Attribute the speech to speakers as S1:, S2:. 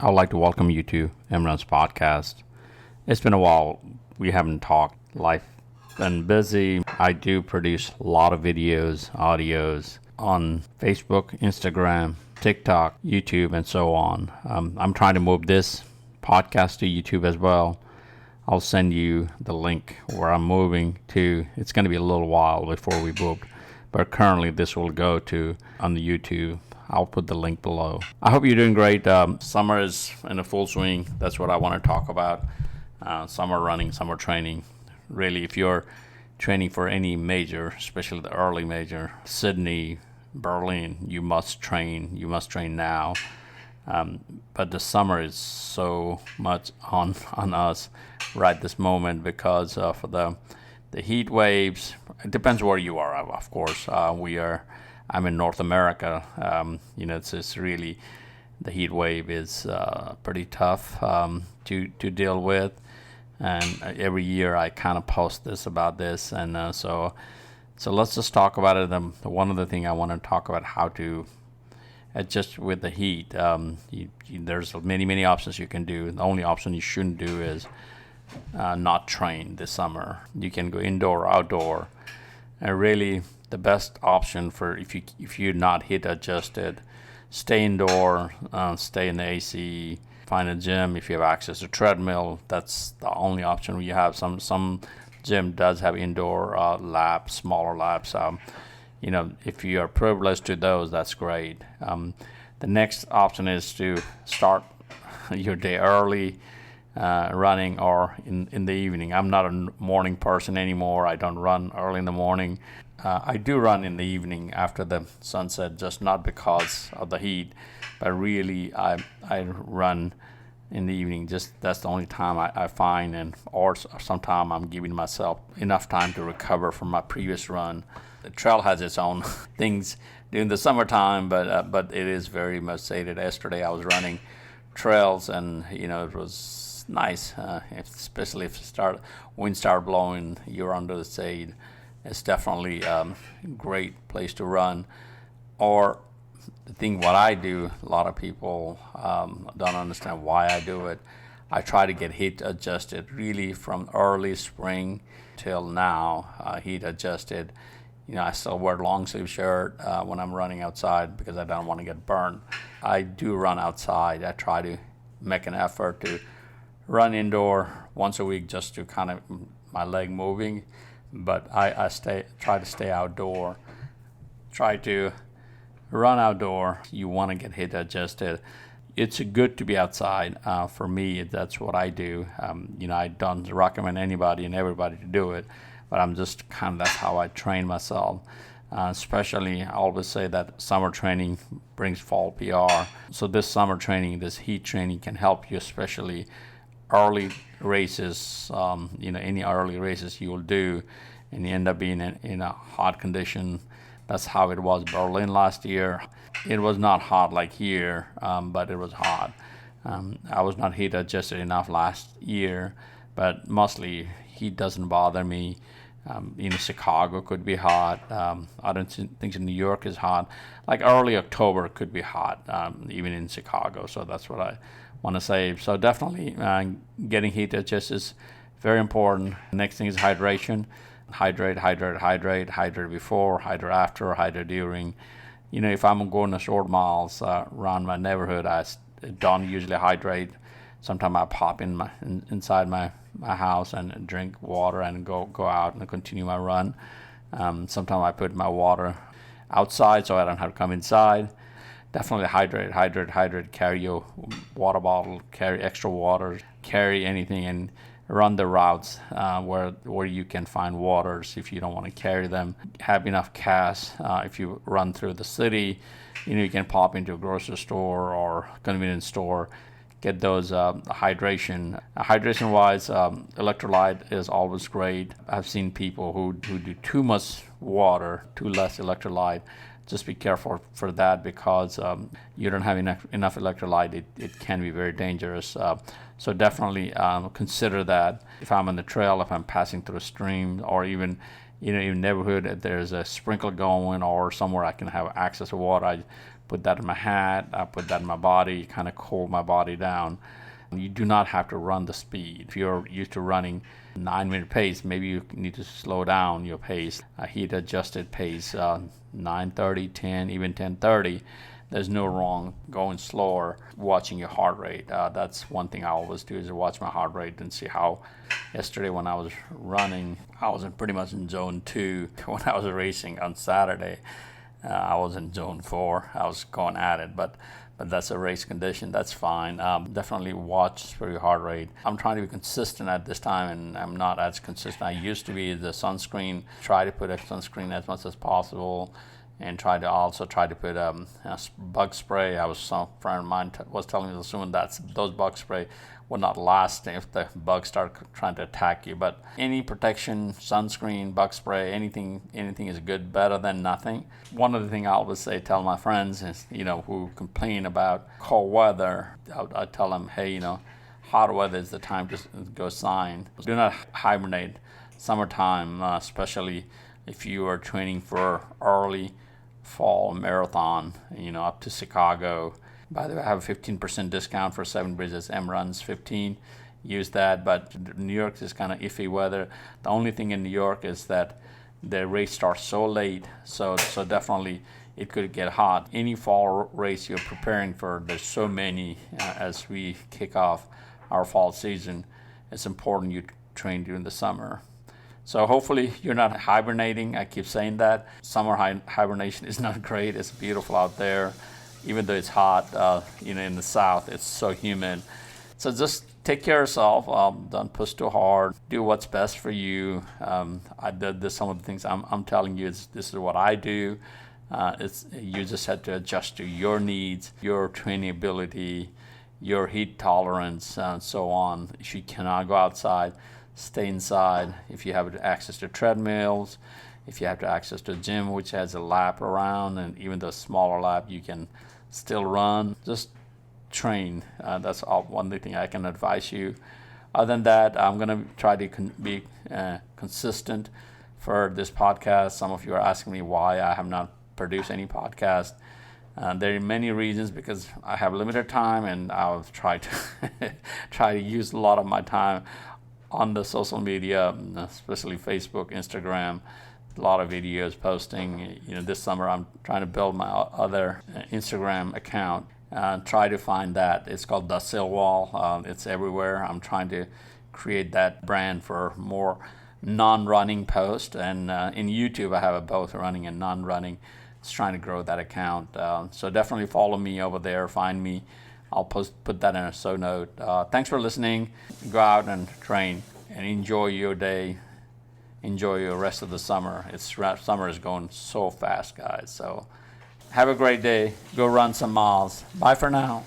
S1: I would like to welcome you to Imran's podcast. It's been a while. We haven't talked. Life been busy. I do produce a lot of videos, audios on Facebook, Instagram, TikTok, YouTube, and so on. I'm trying to move this podcast to YouTube as well. I'll send you the link where I'm moving to. It's going to be a little while before we move, but currently this will go to on the YouTube. I'll put the link below. I hope you're doing great. Summer is in a full swing. That's what I want to talk about. Summer running, summer training. Really, if you're training for any major, especially the early major, Sydney, Berlin, you must train. You must train now. But the summer is so much on us right this moment because of the heat waves. It depends where you are, of course. I'm in North America. It's really the heat wave is pretty tough to deal with, and every year I kind of post about this, and so let's just talk about it. One of the things I want to talk about how to adjust with the heat. There's many options you can do. The only option you shouldn't do is not train this summer. You can go indoor or outdoor, and really the best option for if you're not heat adjusted, stay indoor, stay in the AC, find a gym if you have access to treadmill. That's the only option you have. Some gym does have indoor labs, smaller labs. If you are privileged to those, that's great. The next option is to start your day early, running, or in the evening. I'm not a morning person anymore. I don't run early in the morning. I do run in the evening after the sunset, just not because of the heat, but really I run in the evening. Just that's the only time I find, or sometimes I'm giving myself enough time to recover from my previous run. The trail has its own things during the summertime, but it is very much shaded. Yesterday I was running trails, and it was nice, especially if wind start blowing. You're under the shade. It's definitely a great place to run. Or the thing what I do, a lot of people don't understand why I do it. I try to get heat adjusted really from early spring till now, heat adjusted. I still wear long sleeve shirt when I'm running outside because I don't want to get burned. I do run outside. I try to make an effort to run indoor once a week just to kind of my leg moving. But I try to stay outdoor, try to run outdoor. You want to get heat adjusted. It's good to be outside. For me, that's what I do. I don't recommend anybody and everybody to do it, but I'm just that's how I train myself. Especially, I always say that summer training brings fall PR. So this summer training, this heat training can help you, especially early races, any early races you will do, and you end up being in a hot condition. That's how it was Berlin last year. It was not hot like here, but it was hot. I was not heat adjusted enough last year, but mostly heat doesn't bother me. Chicago could be hot. I don't think New York is hot. Like early October could be hot, even in Chicago. So that's what I want to say. So definitely getting heat adjusted is very important. Next thing is hydration. Hydrate before, hydrate after, hydrate during. If I'm going to short miles around my neighborhood, I don't usually hydrate. Sometimes I pop inside my house and drink water and go out and continue my run. Sometimes I put my water outside so I don't have to come inside. Definitely hydrate. Carry your water bottle, carry extra water, carry anything, and run the routes where you can find waters if you don't want to carry them. Have enough cash. If you run through the city, you can pop into a grocery store or convenience store, get those hydration. Hydration wise, electrolyte is always great. I've seen people who do too much water, too less electrolyte. Just be careful for that because you don't have enough electrolyte. It can be very dangerous. So definitely consider that. If I'm on the trail, if I'm passing through a stream, or even in neighborhood, if there's a sprinkler going or somewhere I can have access to water, I put that in my hat, I put that in my body, kind of cool my body down. You do not have to run the speed. If you're used to running 9-minute pace, maybe you need to slow down your pace. A heat adjusted pace, 9:30, 10, even 10:30. There's no wrong going slower, watching your heart rate. That's one thing I always do is watch my heart rate and see how. Yesterday when I was running, I was pretty much in zone 2. When I was racing on Saturday, I was in zone 4. I was going at it, but that's a race condition. That's fine. Definitely watch for your heart rate. I'm trying to be consistent at this time, and I'm not as consistent. I used to be. The sunscreen, try to put a sunscreen as much as possible, and try to put a bug spray. Some friend of mine was telling me assuming that those bug spray would not last if the bugs start trying to attack you. But any protection, sunscreen, bug spray, anything is good, better than nothing. One of the things I always tell my friends is, who complain about cold weather, I tell them, hey, hot weather is the time to go sign. Do not hibernate. Summertime, especially if you are training for early fall marathon, up to Chicago. By the way, I have a 15% discount for 7 Bridges M-Runs 15. Use that, but New York is kind of iffy weather. The only thing in New York is that the race starts so late, so definitely it could get hot. Any fall race you're preparing for, there's so many as we kick off our fall season. It's important you train during the summer. So hopefully you're not hibernating. I keep saying that. Summer hibernation is not great. It's beautiful out there. Even though it's hot, in the south, it's so humid. So just take care of yourself. Don't push too hard. Do what's best for you. I did this. Some of the things I'm telling you this is what I do. You just have to adjust to your needs, your training ability, your heat tolerance, and so on. If you cannot go outside, stay inside. If you have access to treadmills, if you have access to a gym which has a lap around, and even the smaller lap, you can still run. Just train. That's one thing I can advise you. Other than that, I'm going to try to be consistent for this podcast. Some of you are asking me why I have not produced any podcast. There are many reasons, because I have limited time, and I'll try to use a lot of my time on the social media, especially Facebook, Instagram. A lot of videos posting. This summer I'm trying to build my other Instagram account. Try to find that. It's called The Silwall. It's everywhere. I'm trying to create that brand for more non-running posts. And in YouTube I have both running and non-running. It's trying to grow that account. So definitely follow me over there. Find me. I'll put that in a show note. Thanks for listening. Go out and train and enjoy your day. Enjoy your rest of the summer. Summer is going so fast, guys. So have a great day. Go run some miles. Bye for now.